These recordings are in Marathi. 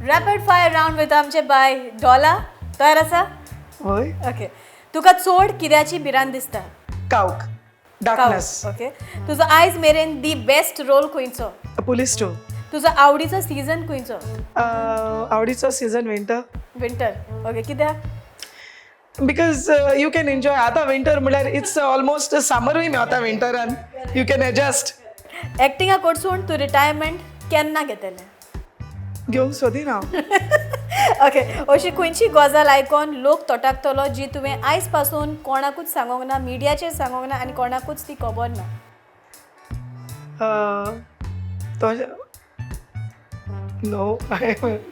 रॅपिड फायर राउंड विथ आमचे बाय डॉला तयार आसा होय ओके तुका चोड कित्याची भिरांत दिसता काउक डार्कनेस ओके तुजो आयज मेरेन दी बेस्ट रोल खंयचो पुलीस टू तुजो आवडीचो सीझन खंयचो आवडीचो सीझन विंटर विंटर ओके कित्याक बिकॉज यू कॅन एन्जॉय आतां विंटर म्हळ्यार इट्स ऑलमोस्ट समरूय मेवता विंटरान यू कॅन एडजस्ट एक्टिंगा कडसून तूं रिटायरमेंट केन्ना घेतलें घेवंक सोदिना ओके अशी खंयची गजाल आयकोन लोक तोटाकतलो जी तुवें आयज पासून कोणाकूच सांगोंक ना मिडियाचेर सांगोंक ना आनी कोणाकूच ती खबर ना नो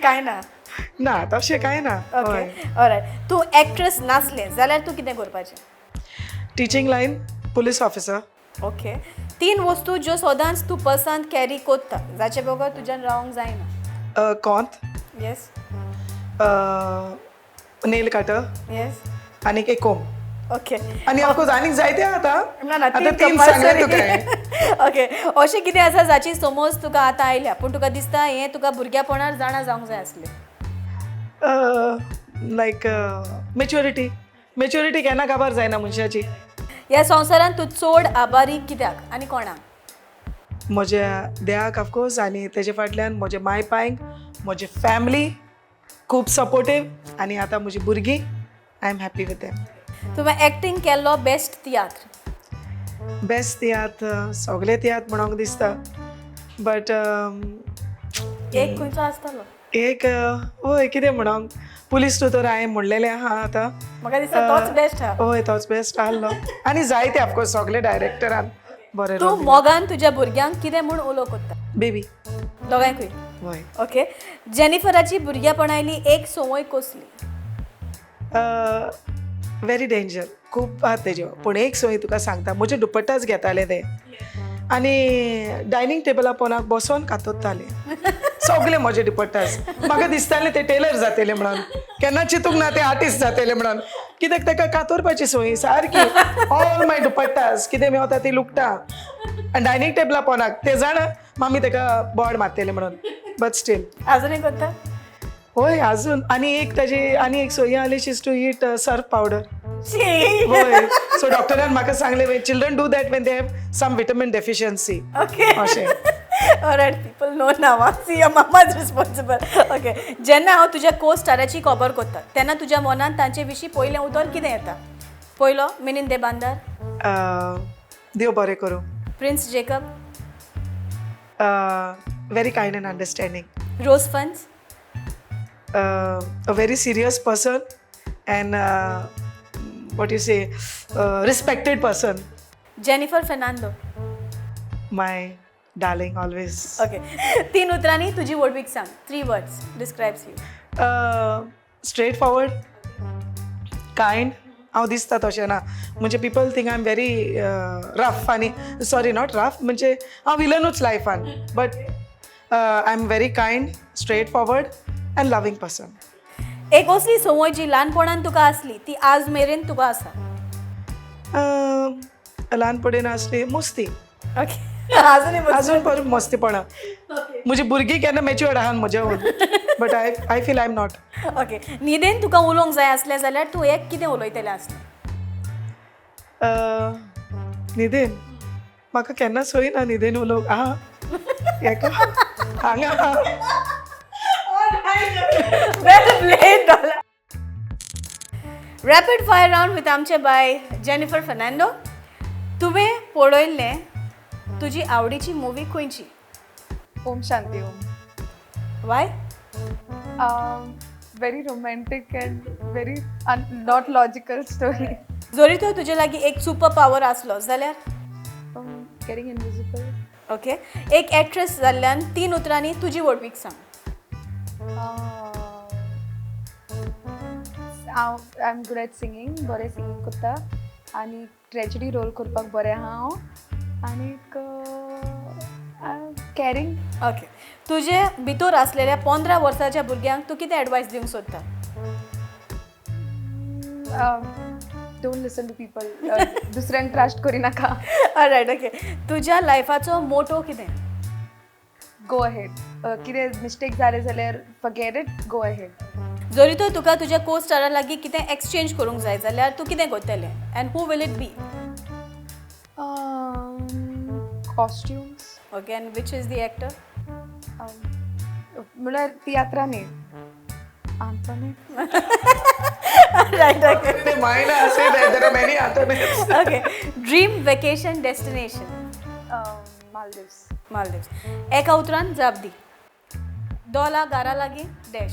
काय ना ना तशें कांय ना ओके ऑलरायट तूं एक्ट्रेस नासलें जाल्यार तूं कितें करपाचें teaching line police officer okay 3 वस्तू ज्यो सदांच तूं पसंत कॅरी कोत्ता जाचे बगर तुज्यान रावंक जायना कोंत येस नेल कटर येस आनीक एक कोम ओके आनी ऑफकोर्स आनीक जायते आतां ना ना आतां तीन सांगले तुका ओके अशें कितें आसा जाची समज तुका आतां आयल्या पूण तुका दिसता हें तुका भुरग्यापणान जाणा जावंक जाय आसलें लायक मेच्युरिटी केन्ना काबार जायना मनशाची ह्या संवसारांत तूं चड आभारी कित्याक आनी कोणाक म्हज्या देहाक ऑफकोर्स आनी तेजे फाटल्यान म्हजे माय पायंक म्हजी फॅमिली खूब सपोर्टीव आनी आतां म्हजी भुरगीं I am happy with them तुवें एक्टींग केल्लो बेस्ट तियात्र बेस्ट तियात सगळे तियात म्हणूंक दिसता बट एक खंयचो आसतलो एक हय कितें म्हणूंक पुलीस टू तर हांवें म्हणलेलें आहा आतां म्हाका दिसता तोच बेस्ट आहा हय तोच बेस्ट आहलो आनी जायते ऑफकोर्स सगळे डायरेक्टरान बरें तूं मोगान तुज्या भुरग्यांक कितें म्हूण उलो कोत्ता बेबी दोगांयकूय हय ओके जेनिफराची भुरग्यापणायली एक संवय कसली वेरी डेंजर खूब आहा तेज्यो पूण एक सोय तुका सांगता म्हजे दुपट्टाच घेताले ते आनी डायनींग टेबला पोंदाक बसोन कातरताले सगळे म्हजे दुपट्टास म्हाका दिसताले ते टेलर जातले म्हणून केन्ना चिंतूंक ना ते आर्टिस्ट जातले म्हणून कित्याक ताका कातरपाची सोय सारकी ऑल माय दुपट्टास कितें मेवता ती लुकटा आनी डायनींग टेबला पोंदाक ते जाणा मामी ताका बोर्ड मारतले म्हणून बट स्टील आजुनूय कोत्ता होय अजून आनी एक ताजी आनी एक सोय आली she's to eat surf powder she होय सो डॉक्टरान म्हाका सांगले children do that when they have some vitamin deficiency okay अशें alright people no now see your mamma's responsible okay जेन्ना हांव तुज्या को स्टाराची खबर कोत्ता तेन्ना तुज्या मनांत तांचे विशीं पयलें उतर कितें येता पयलो मिनीन दे बांदार देव बरें करूं Prince Jacob very kind and understanding रोज फन्स a very serious person and what you say respected person Jennifer Fernando my darling always okay 3 उतरांनी तुजी वडवीक सांग 3 words describes you straight forward kind हांव दिसता तशें ना म्हणजे people think I am very rough आनी सॉरी नॉट रफ म्हणजे हांव विलनूच लायफान but I am very kind straight forward and loving person एक असली संवय जी ल्हानपणान तुका आसली ती आज मेरेन तुका आसा ल्हानपणीन आसली मस्ती ओके आजुनूय अजून पण मस्तीपणा म्हजी भुरगीं केन्ना मॅच्युअर्ड आहात म्हज्या but I feel I am not okay न्हिदेन तुका उलोवंक जाय आसलें जाल्यार तूं एक कितें उलयतलें आसलें न्हिदेन म्हाका केन्ना सोय ना न्हिदेन उलोवंक आहा हेका हांगा रॅपिड फायर राउंड विथ आमचे बाय जेनिफर फर्नांडो तुवें पळयल्लें तुजी आवडीची मुवी खंयची Om Shanti Om Y very romantic and very not logical story. जरी तो तुजे लागीं एक सुपर पावर आसलो जाल्यार Getting invisible. ओके एक एक्ट्रेस जाल्ल्यान 3 उतरांनी तुजी वडवीक सांग I'm good at singing. बरें सिंगींग करता आनी ट्रेजेडी रोल करपाक बरें आहा हांव आनीक कॅरींग ओके तुजे भितर आसलेल्या 15 वर्साच्या भुरग्यांक तूं कितें एडवायस दिवंक सोदता डोंट लिसन टू पीपल दुसऱ्यांक ट्रस्ट करिनाका ऑलरायट ओके तुज्या लायफाचो मोटो कितें गो अहेड कितें मिस्टेक जाले जाल्यार फॉरगेट इट गो अहेड. जरी तर तुका तुज्या को स्टारा लागीं कितें एक्सचेंज करूंक जाय जाल्यार तूं कितें करतलें and who will it be? Costumes okay, and which is the actor? म्हळ्यार तियात्रांनी आंतोनी. Right, okay. ते मायना असे there are many alternatives. Okay, dream vacation destination? Maldives. Maldives. एका उतरान जाप दी. डॉला घरा लागीं डॅश.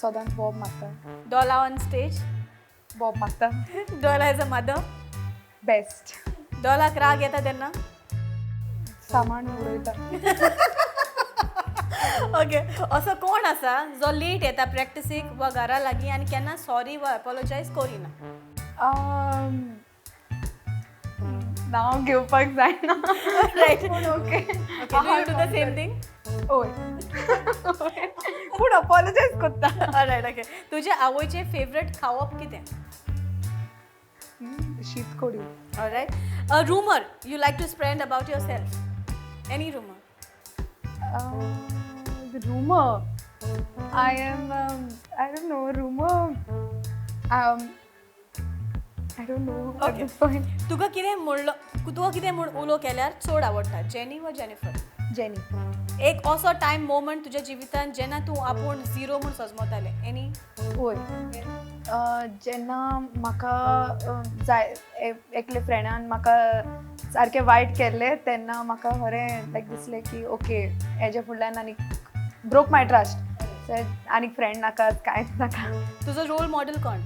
सदांच बॉब मारता. डॉला ऑन स्टेज. बॉब मारता. डॉला एज अ मदर. बेस्ट. डॉलाक राग येता तेन्ना? सामान उडयता. ओके, असो कोण आसा जो लेट येता प्रॅक्टिसीक वा घरा लागीं आनी केन्ना सॉरी वा एपोलोजायज करिना? नांव घेवपाक जायना. रायट, पूण okay. Do you do the same thing? ओय. पूण अपोलोजायज कोत्ता. Right, okay. तुज्या आवयचें फेवरेट खावप कितें? शीत कडी. Alright. A rumor you like to spread about yourself? Any rumor? The rumor. I am. I don't know. Rumor. I don't know at Okay. this point. तुका कितें म्हूण उलो केल्यार चड आवडटा, जेनी वा जेनिफर? Jenny. एक असो टायम मोमेंट तुज्या जिवितांत जेन्ना तूं आपूण झिरो म्हूण सजमतालें, एनी? होय. जेन्ना म्हाका जाय एकले फ्रेंडान म्हाका सारकें वायट केल्लें तेन्ना म्हाका खरें लायक दिसलें की ओके हेजे फुडल्यान आनीक ब्रोक माय ट्रस्ट. आनीक फ्रेंड नाका, कांयच नाका. तुजो रोल मॉडेल कोण?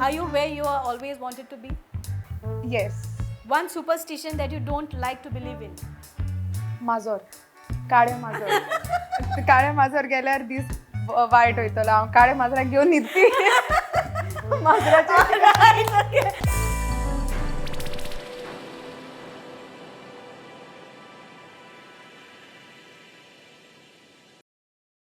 Are you where you are always wanted to be? Yes. One superstition that you don't like to believe in? माजोर. काळे माजोर. काळे माजोर गेल्यार दीस वायट वयतलो. हांव काळे माजराक घेवन न्हिदपी. माजराचे Right, okay.